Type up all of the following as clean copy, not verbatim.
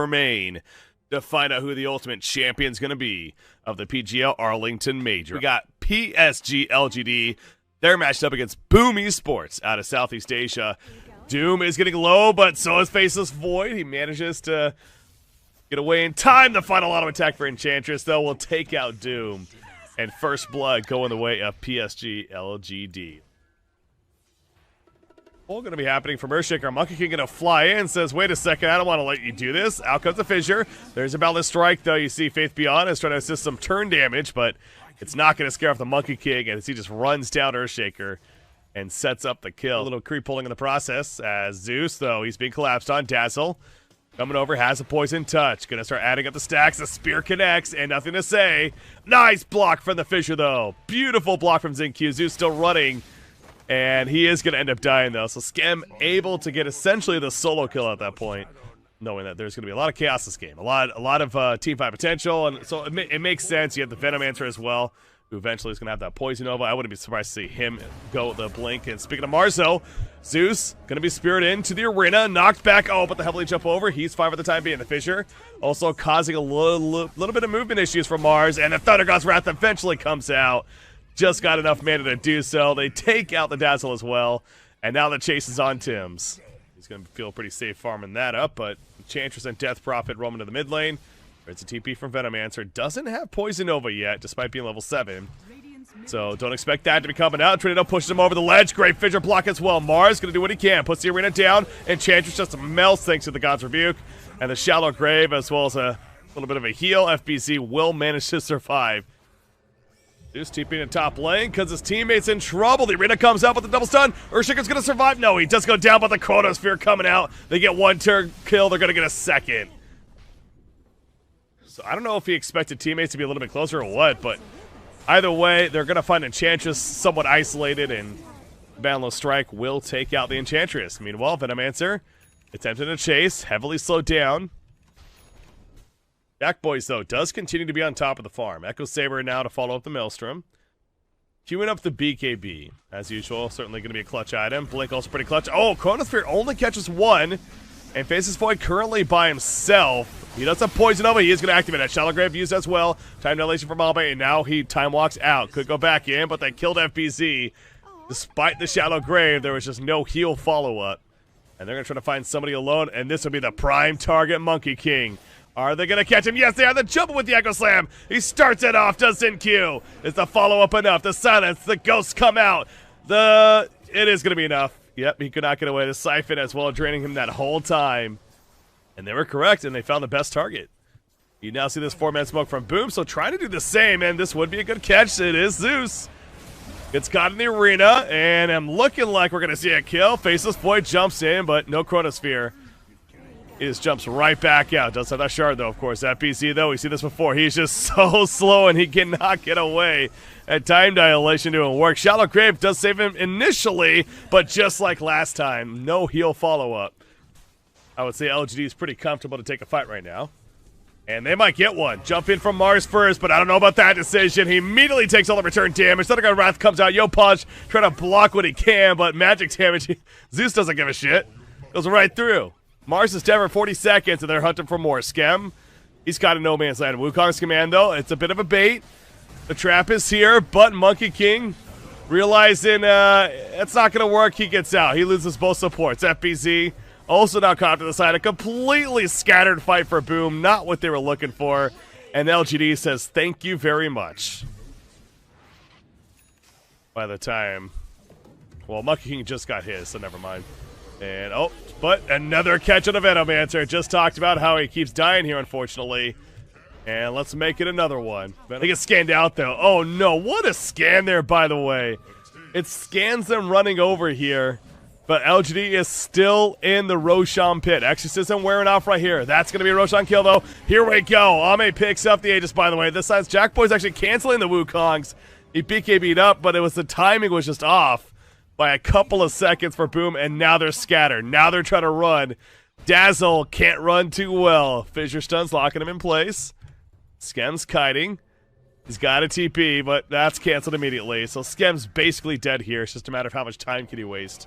remain to find out who the ultimate champion is going to be of the PGL Arlington Major. We got PSG.LGD. They're matched up against Boom Esports out of Southeast Asia. Doom is getting low, but so is Faceless Void. He manages to get away in time. The final auto attack for Enchantress, though, will take out Doom. And First Blood going the way of PSG.LGD. All going to be happening from Earthshaker. Monkey King going to fly in, says, wait a second, I don't want to let you do this. Out comes the Fissure. There's a Boundless Strike, though. You see Faith Beyond is trying to assist some turn damage, but it's not going to scare off the Monkey King as he just runs down Earthshaker and sets up the kill. A little creep pulling in the process as Zeus, though, he's being collapsed on. Dazzle coming over, has a Poison Touch. Going to start adding up the stacks. The Spear connects, and nothing to say. Nice block from the Fissure, though. Beautiful block from Zinq. Zeus still running. And he is going to end up dying, though. So Skem able to get essentially the solo kill at that point, knowing that there's going to be a lot of chaos this game. A lot of teamfight potential. And so it makes sense. You have the Venomancer as well, who eventually is going to have that Poison Nova. I wouldn't be surprised to see him go the Blink. And speaking of Marzo, Zeus going to be speared into the arena. Knocked back. Oh, but the heavily jump over. He's fine for the time being. The Fissure also causing a little bit of movement issues for Mars. And the Thunder God's Wrath eventually comes out. Just got enough mana to do so. They take out the Dazzle as well. And now the chase is on Tim's. He's going to feel pretty safe farming that up, but Enchantress and Death Prophet roaming to the mid lane. It's a TP from Venomancer. Doesn't have Poison Nova yet, despite being level 7. So don't expect that to be coming out. Trinidad pushes him over the ledge. Great Fissure block as well. Mars going to do what he can. Puts the arena down. Enchantress just melts thanks to the God's Rebuke. And the Shallow Grave, as well as a little bit of a heal. FBZ will manage to survive. Zeus TPing in top lane because his teammate's in trouble. The arena comes out with the double stun. Earthshaker's going to survive. No, he does go down, but the Chronosphere coming out. They get one turn kill. They're going to get a second. So I don't know if he expected teammates to be a little bit closer or what, but either way, they're going to find Enchantress somewhat isolated, and Boundless Strike will take out the Enchantress. Meanwhile, Venomancer attempting to chase, heavily slowed down. Jack Boys, though, does continue to be on top of the farm. Echo Saber now to follow up the Maelstrom. Queuing up the BKB, as usual. Certainly going to be a clutch item. Blink also pretty clutch. Oh, Chronosphere only catches one. And Faceless Void currently by himself. He does have Poison Nova. He is going to activate it. Shallow Grave used as well. Time dilation from Alba, and now he time walks out. Could go back in, but they killed FBZ. Despite the Shallow Grave, there was just no heal follow-up. And they're going to try to find somebody alone, and this will be the prime target, Monkey King. Are they going to catch him? Yes, they are. The jump with the Echo Slam. He starts it off, does Zinq. Is the follow-up enough? The silence, the ghosts come out. It is going to be enough. Yep, he could not get away. The Siphon as well, draining him that whole time. And they were correct, and they found the best target. You now see this 4-man smoke from Boom, so trying to do the same, and this would be a good catch. It is Zeus. Gets caught in the arena, and I'm looking like we're going to see a kill. Faceless Void jumps in, but no Chronosphere. He just jumps right back out. Does have that shard, though, of course. That PC, though, we've seen this before. He's just so slow, and he cannot get away. At time dilation doing work. Shallow Grave does save him initially, but just like last time, no heal follow-up. I would say LGD is pretty comfortable to take a fight right now. And they might get one. Jump in from Mars first, but I don't know about that decision. He immediately takes all the return damage. Thunder God Wrath comes out. Yo Punch trying to block what he can, but magic damage. Zeus doesn't give a shit. Goes right through. Mars is down for 40 seconds, and they're hunting for more. Skem, he's got a no man's land. Wukong's command, though, it's a bit of a bait. The trap is here, but Monkey King, realizing it's not going to work, he gets out. He loses both supports. FBZ also now caught to the side. A completely scattered fight for Boom, not what they were looking for. And LGD says, thank you very much. By the time, well, Monkey King just got his, so never mind. And, oh, but another catch on the Venomancer. Just talked about how he keeps dying here, unfortunately. And let's make it another one. They get scanned out, though. Oh, no. What a scan there, by the way. It scans them running over here. But LGD is still in the Roshan pit. Exorcism wearing off right here. That's going to be a Roshan kill, though. Here we go. Ame picks up the Aegis, by the way. This side's Jack Boy's actually canceling the Wukongs. He BKB'd up, but it was the timing was just off by a couple of seconds for Boom, and now they're scattered. Now they're trying to run. Dazzle can't run too well. Fissure Stun's locking him in place. Skem's kiting. He's got a TP, but that's canceled immediately. So Skem's basically dead here. It's just a matter of how much time can he waste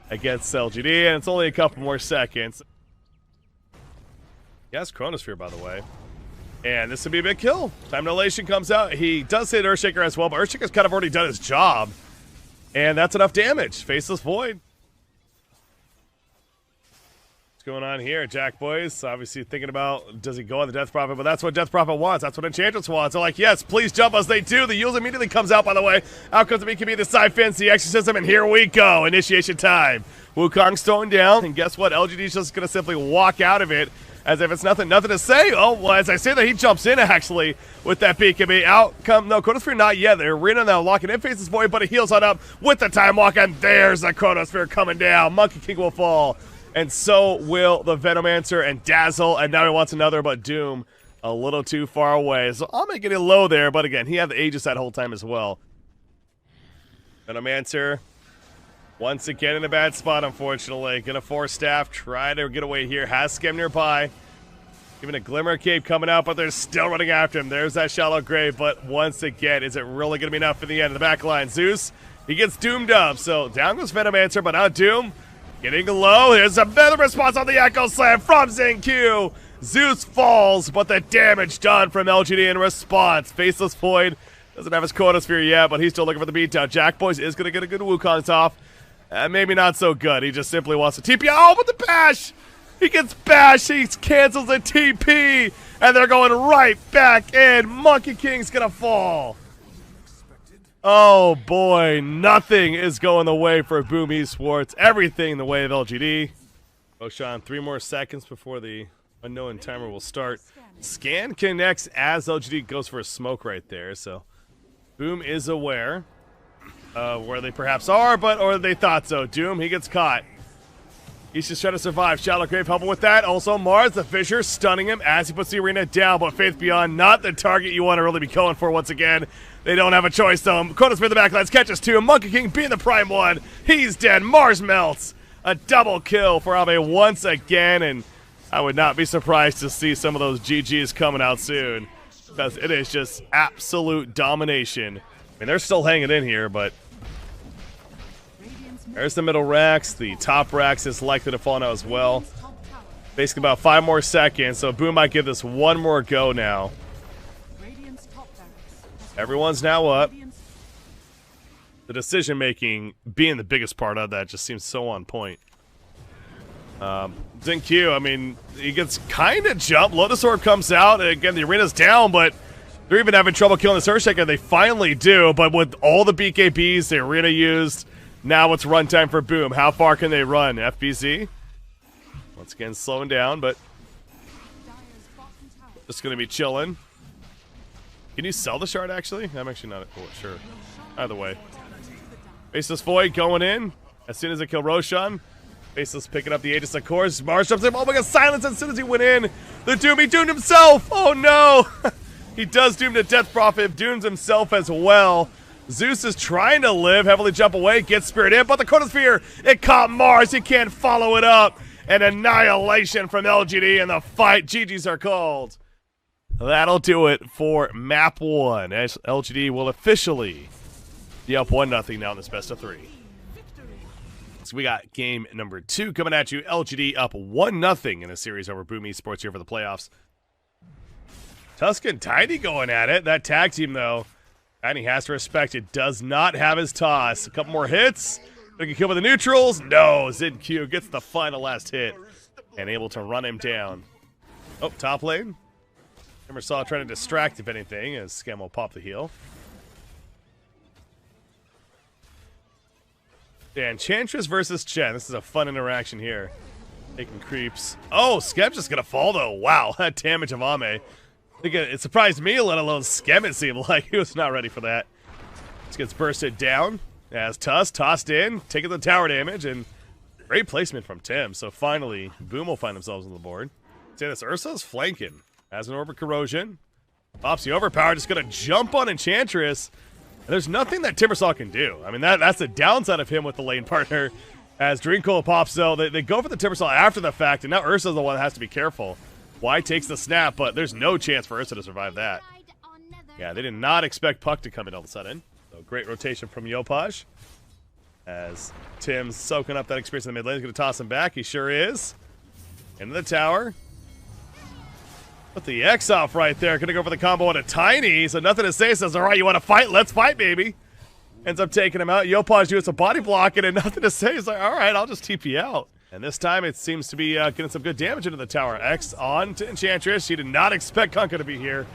against LGD, and it's only a couple more seconds. He has Chronosphere, by the way. And this would be a big kill. Time Dilation comes out. He does hit Earthshaker as well, but Earthshaker's kind of already done his job. And that's enough damage. Faceless Void. What's going on here, Jack boys? Obviously thinking about, does he go on the Death Prophet? But that's what Death Prophet wants. That's what Enchantress wants. They're like, yes, please jump us. They do. The Yules immediately comes out, by the way. Out comes the BKB, the Siphons, the Exorcism, and here we go. Initiation time. Wukong's throwing down, and guess what? LGD's just going to simply walk out of it as if it's nothing to say. Oh, well, as I say that, he jumps in, actually, with that BKB. Out come, no, Chronosphere not yet. They're Arena now, locking in, Faces Void, but he heals on up with the Time Walk, and there's the Chronosphere coming down. Monkey King will fall. And so will the Venomancer and Dazzle, and now he wants another, but Doom a little too far away. So I'll make it low there, but again, he had the Aegis that whole time as well. Venomancer, once again in a bad spot, unfortunately. Gonna force Staff, try to get away here. Has Skem nearby. Even a Glimmer Cape coming out, but they're still running after him. There's that Shallow Grave, but once again, is it really gonna be enough for the end of the back line? Zeus, he gets doomed up, so down goes Venomancer, but now Doom. Getting low, here's another response on the Echo Slam from XinQ. Zeus falls, but the damage done from LGD in response. Faceless Void doesn't have his Chronosphere yet, but he's still looking for the beatdown. Jack Boys is going to get a good Wukong's off. Maybe not so good. He just simply wants to TP. Oh, but the bash! He gets bashed, he cancels the TP, and they're going right back in. Monkey King's going to fall. Oh boy, nothing is going the way for Boom Esports. Everything the way of LGD. Roshan, 3 more seconds before the unknown timer will start. Scan connects as LGD goes for a smoke right there. So Boom is aware of where they perhaps are, or they thought so. Doom, he gets caught. He's just trying to survive. Shallow Grave helping with that. Also Mars, the Fissure, stunning him as he puts the arena down, but Faith Beyond, not the target you want to really be going for once again. They don't have a choice, though. Chronosphere in the backlines catches 2. Monkey King being the prime one. He's dead. Mars melts. A double kill for Abe once again, and I would not be surprised to see some of those GGs coming out soon, because it is just absolute domination. I mean, they're still hanging in here, but there's the middle racks. The top racks is likely to fall now as well. Basically about 5 more seconds, so Boom might give this one more go now. Everyone's now up. The decision-making being the biggest part of that just seems so on point. XinQ, I mean, he gets kind of jumped. Lotus Orb comes out, and again, the arena's down, but they're even having trouble killing this Earthshaker. They finally do, but with all the BKBs the arena used, now it's runtime for Boom. How far can they run? FBZ, once again, slowing down, but just going to be chilling. Can you sell the shard, actually? I'm actually not sure. Either way. Faceless Void going in as soon as they kill Roshan. Faceless picking up the Aegis, of course. Mars jumps in. Oh my god, silence as soon as he went in. The Doom, he doomed himself. Oh no. He does doom to Death Prophet, dooms himself as well. Zeus is trying to live, heavily jump away, gets Spirit in, but the Chronosphere, it caught Mars. He can't follow it up. An annihilation from LGD in the fight. GGs are called. That'll do it for map 1, as LGD will officially be up 1-0 now in this best of 3. So we got game number 2 coming at you. LGD up 1-0 in a series over Boom Esports here for the playoffs. Tuscan Tiny going at it. That tag team, though, Tiny has to respect it. Does not have his toss. A couple more hits. They can kill with the neutrals. No, XinQ gets the final last hit and able to run him down. Oh, top lane. Timbersaw trying to distract, if anything, as Skem will pop the heal. Yeah, Enchantress versus Chen. This is a fun interaction here. Taking creeps. Oh, Skem's just going to fall, though. Wow, that damage of Ame. I think it surprised me, let alone Skem, it seemed like. He was not ready for that. Just gets bursted down. As Tuss tossed in, taking the tower damage, and great placement from Tim. So finally, Boom will find themselves on the board. See, this Ursa's flanking. Has an Orbit Corrosion. Pops the Overpower, just going to jump on Enchantress. And there's nothing that Timbersaw can do. I mean, that's the downside of him with the lane partner. As Dreamcoil pops, though, they go for the Timbersaw after the fact, and now Ursa's the one that has to be careful. Y takes the snap, but there's no chance for Ursa to survive that. Yeah, they did not expect Puck to come in all of a sudden. So great rotation from Yopaj. As Tim's soaking up that experience in the mid lane. He's going to toss him back. He sure is. Into the tower. Put the X off right there. Gonna go for the combo on a Tiny. So nothing to say. Says, all right, you want to fight? Let's fight, baby. Ends up taking him out. Yopaj doing some body blocking and nothing to say. He's like, all right, I'll just TP out. And this time it seems to be getting some good damage into the tower. X on to Enchantress. She did not expect Kunkka to be here.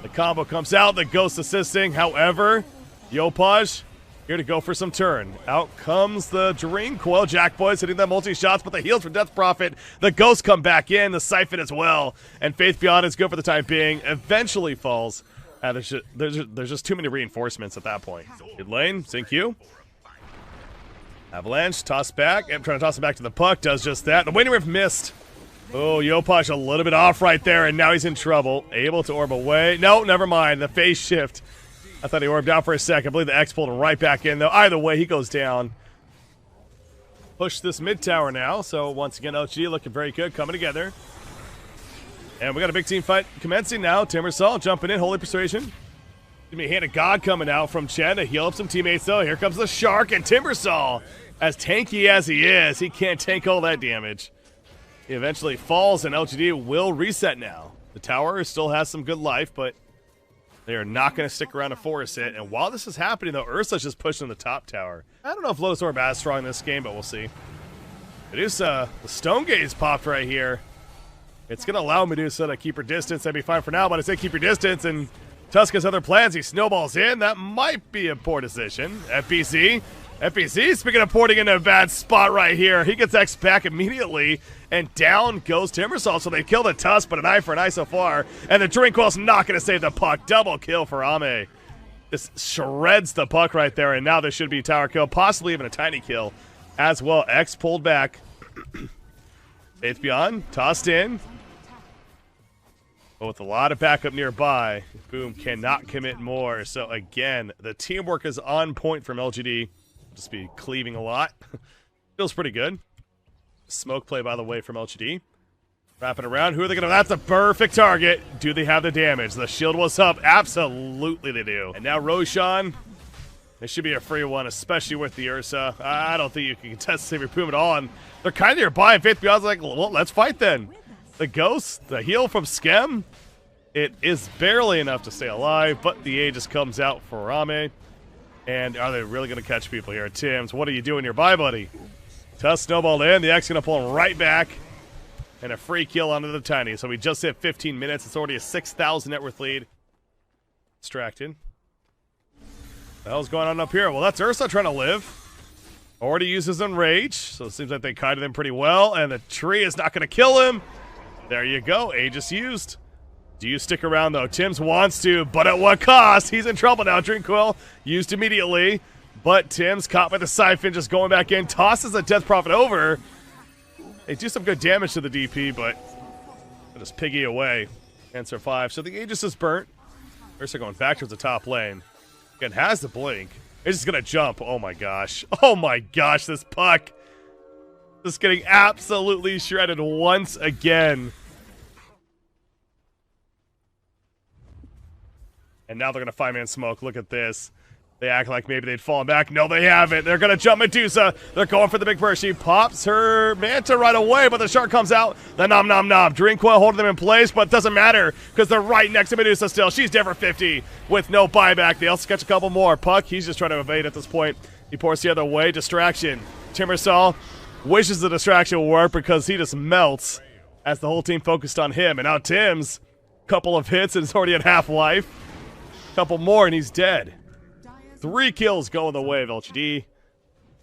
The combo comes out. The Ghost assisting. However, Yopaj here to go for some turn. Out comes the Dream Coil. Jack Boys hitting them multi-shots, but the heals for Death Prophet. The Ghosts come back in. The Siphon as well. And Faith Beyond is good for the time being. Eventually falls. There's just too many reinforcements at that point. Mid lane, Sync Q. Avalanche, toss back. I'm trying to toss him back to the puck. Does just that. The Waiting Rift missed. Oh, Yopaj a little bit off right there, and now he's in trouble. Able to orb away. No, never mind. The phase shift. I thought he orbed out for a second. I believe the X pulled him right back in, though. Either way, he goes down. Push this mid tower now. So, once again, LG looking very good, coming together. And we got a big team fight commencing now. Timbersaw jumping in. Holy Persuasion. Give me a Hand of God coming out from Chen to heal up some teammates, though. Here comes the Shark, and Timbersaw, as tanky as he is, he can't tank all that damage. He eventually falls, and LGD will reset now. The tower still has some good life, but they are not going to stick around to force it. And while this is happening, though, Ursa's just pushing the top tower. I don't know if Lotus Orb is strong in this game, but we'll see. Medusa, the Stone Gaze popped right here. It's going to allow Medusa to keep her distance. That'd be fine for now, but I say keep your distance, and Tuska's other plans, he snowballs in. That might be a poor decision. FPC, speaking of porting into a bad spot right here, he gets X back immediately, and down goes Timbersaw. So they kill the Tusk, but an eye for an eye so far. And the Drinkquell's not going to save the puck. Double kill for Ame. Just shreds the puck right there, and now there should be a tower kill, possibly even a tiny kill as well. X pulled back. Faith Beyond, tossed in. But with a lot of backup nearby, Boom cannot commit more. So again, the teamwork is on point from LGD. Just be cleaving a lot. Feels pretty good. Smoke play, by the way, from LGD. Wrapping around. Who are they going to... That's a perfect target. Do they have the damage? The shield was up. Absolutely they do. And now Roshan. This should be a free one, especially with the Ursa. I don't think you can contest Savior Boom at all. And they're kind of nearby. And Faith Beyond's like, well, let's fight then. The Ghost, the heal from Skem. It is barely enough to stay alive, but the Aegis comes out for Rame. And are they really going to catch people here? Tims, what are you doing nearby, buddy? Tusk snowballed in. The X going to pull him right back. And a free kill onto the Tiny. So we just hit 15 minutes. It's already a 6,000 net worth lead. Distracted. What the hell's going on up here? Well, that's Ursa trying to live. Already uses Enrage. So it seems like they kited him pretty well. And the tree is not going to kill him. There you go. Aegis used. Do you stick around, though? Tims wants to, but at what cost? He's in trouble now. Drinkquill used immediately. But Tims caught by the Siphon, just going back in. Tosses a Death Prophet over. They do some good damage to the DP, but they'll just piggy away and survive. So the Aegis is burnt. Ursa going back towards the top lane. Again, has the blink. It's just going to jump. Oh, my gosh. Oh, my gosh, this puck. Just getting absolutely shredded once again. And now they're going to five-man smoke. Look at this. They act like maybe they'd fallen back. No, they haven't. They're going to jump Medusa. They're going for the big burst. She pops her Manta right away, but the Shark comes out. The nom nom nom. Drinkquill holding them in place, but it doesn't matter because they're right next to Medusa still. She's dead for 50 with no buyback. They also catch a couple more. Puck, he's just trying to evade at this point. He pours the other way. Distraction. Timbersaw wishes the distraction will work because he just melts as the whole team focused on him. And now Tim's couple of hits and it's already at half life. Couple more and he's dead. 3 kills going the way of LGD.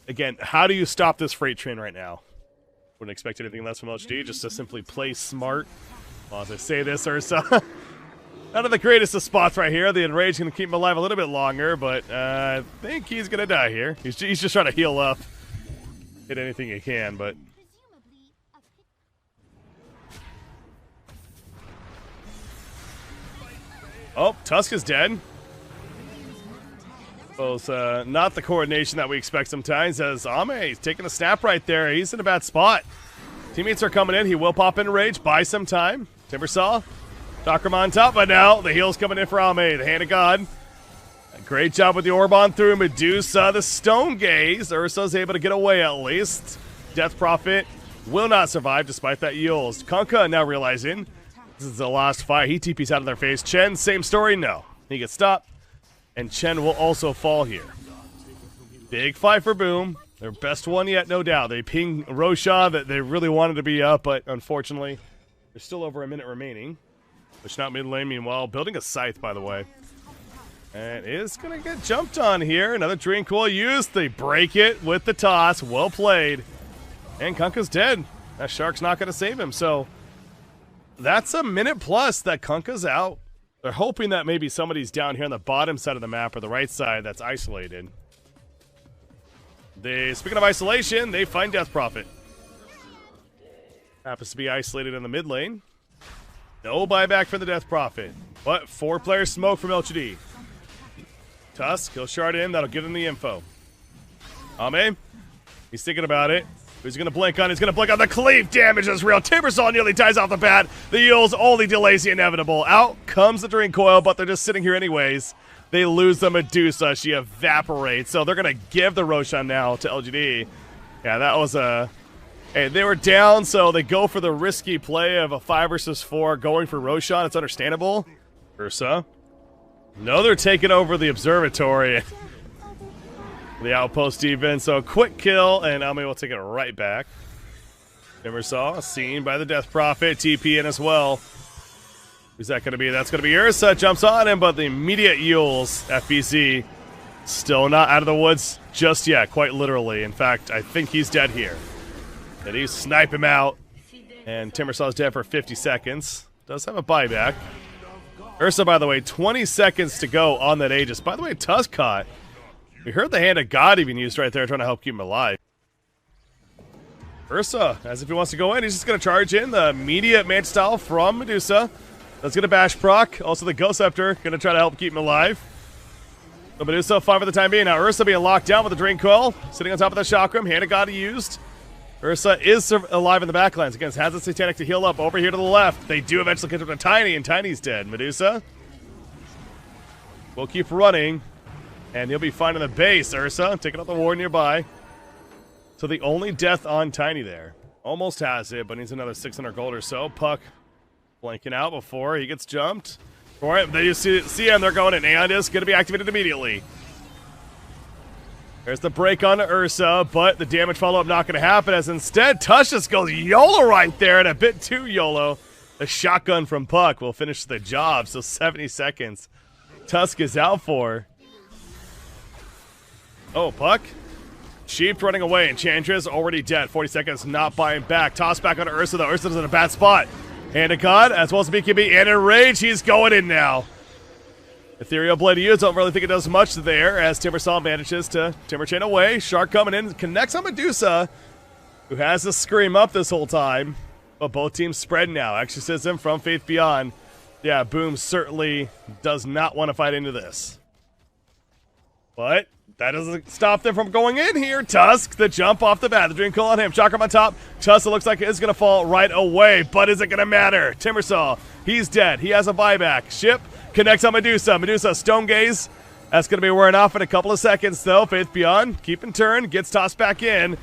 Again, how do you stop this freight train right now? Wouldn't expect anything less from LGD, just to simply play smart. Well, as I say this, Ursa, not of the greatest of spots right here. The Enrage going to keep him alive a little bit longer, but I think he's going to die here. He's just trying to heal up. Hit anything he can, but... Oh, Tusk is dead. Both not the coordination that we expect sometimes, as Ame taking a snap right there. He's in a bad spot. Teammates are coming in. He will pop in Rage. Buy some time. Timbersaw. Takram on top, but now the heal's coming in for Ame. The Hand of God. A great job with the Orb on through. Medusa, the Stone Gaze. Ursa's able to get away at least. Death Prophet will not survive despite that Yules. Kunkka now realizing this This is the last fight. He TP's out of their face. Chen, same story. No. He gets stopped. And Chen will also fall here. Big fight for Boom. Their best one yet, no doubt. They ping Roshan that they really wanted to be up, but unfortunately, there's still over a minute remaining. Pushing out mid lane, meanwhile. Building a scythe, by the way. And is going to get jumped on here. Another Dream Coil used. They break it with the toss. Well played. And Kunkka's dead. That Shark's not going to save him. So that's a minute plus that Kunkka's out. They're hoping that maybe somebody's down here on the bottom side of the map or the right side that's isolated. Speaking of isolation, they find Death Prophet. Happens to be isolated in the mid lane. No buyback for the Death Prophet. But 4-player smoke from LGD. Tusk, he'll shard in. That'll give him the info. Ame, he's thinking about it. Who's going to blink on? He's going to blink on the cleave. Damage is real. Timbersaw nearly dies off the bat. The Yules only delays the inevitable. Out comes the Dream Coil, but they're just sitting here anyways. They lose the Medusa. She evaporates. So they're going to give the Roshan now to LGD. Yeah, that was a... Hey, they were down, so they go for the risky play of a 5 versus 4 going for Roshan. It's understandable. Ursa. No, they're taking over the observatory. The outpost even. So quick kill, and Ame will take it right back. Timbersaw seen by the Death Prophet. TP in as well. Who's that going to be? That's going to be Ursa. Jumps on him, but the immediate Yules, FBZ, still not out of the woods just yet, quite literally. In fact, I think he's dead here. And he snipe him out. And Timbersaw's dead for 50 seconds. Does have a buyback. Ursa, by the way, 20 seconds to go on that Aegis. By the way, Tusk caught. We heard the Hand of God even used right there trying to help keep him alive. Ursa, as if he wants to go in, he's just going to charge in the immediate mage style from Medusa. That's going to bash proc. Also the Ghost Scepter, going to try to help keep him alive. So Medusa, 5 for the time being. Now Ursa being locked down with the Drain Coil. Sitting on top of the Chakram. Hand of God used. Ursa is alive in the backlands. Again, has the Satanic to heal up over here to the left. They do eventually catch up to Tiny, and Tiny's dead. Medusa will keep running, and he'll be finding the base. Ursa taking out the ward nearby. So the only death on Tiny there. Almost has it, but needs another 600 gold or so. Puck blanking out before he gets jumped. For it, they see him. They're going in, and is going to be activated immediately. There's the break on Ursa, but the damage follow-up not going to happen, as instead Tush just goes YOLO right there, and a bit too YOLO. The shotgun from Puck will finish the job, so 70 seconds. Tusk is out for. Oh, Puck. Sheep running away, Enchantress already dead. 40 seconds, not buying back. Toss back on Ursa, though. Ursa's in a bad spot. Hand of God, as well as BKB, and in rage, he's going in now. Ethereal Blade used, don't really think it does much there, as Timbersaw manages to Timber Chain away. Shark coming in, connects on Medusa, who has the Scream up this whole time. But both teams spread now. Exorcism from Faith Beyond. Yeah, Boom certainly does not want to fight into this. But that doesn't stop them from going in here. Tusk, the jump off the bat. The Dream Coil on him. Chakram on top. Tusk, it looks like it's going to fall right away. But is it going to matter? Timbersaw, he's dead. He has a buyback. Ship connects on Medusa. Medusa, Stone Gaze. That's going to be wearing off in a couple of seconds, though. Faith Beyond, keep in turn. Gets tossed back in.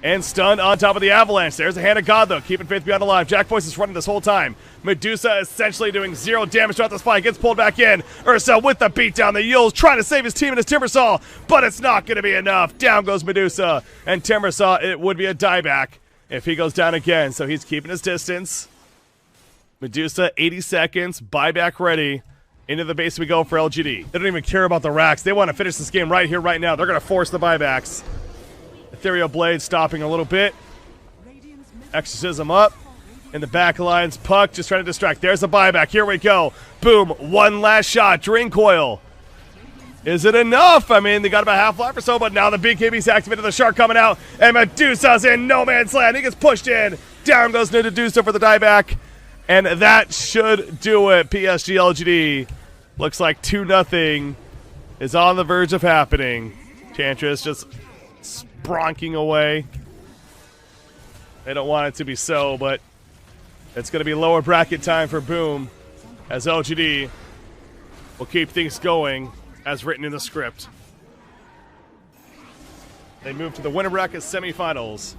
And stunned on top of the Avalanche. There's a Hand of God, though. Keeping Faith Beyond alive. Jack Boyce is running this whole time. Medusa essentially doing 0 damage throughout this fight. Gets pulled back in. Ursa with the beatdown. The Yules trying to save his team and his Timbersaw. But it's not going to be enough. Down goes Medusa. And Timbersaw, it would be a dieback if he goes down again. So he's keeping his distance. Medusa, 80 seconds. Buyback ready. Into the base we go for LGD. They don't even care about the racks. They want to finish this game right here, right now. They're going to force the buybacks. Ethereal Blade stopping a little bit. Exorcism up. In the back lines, Puck just trying to distract. There's a buyback. Here we go. Boom. One last shot. Drain Coil. Is it enough? I mean, they got about half life or so, but now the BKB's activated. The Shark coming out. And Medusa's in no man's land. He gets pushed in. Down goes Medusa for the dieback. And that should do it. PSG.LGD. Looks like 2-0 is on the verge of happening. Enchantress just bronking away. They don't want it to be so, but it's going to be lower bracket time for Boom, as LGD will keep things going as written in the script. They move to the winner bracket semifinals.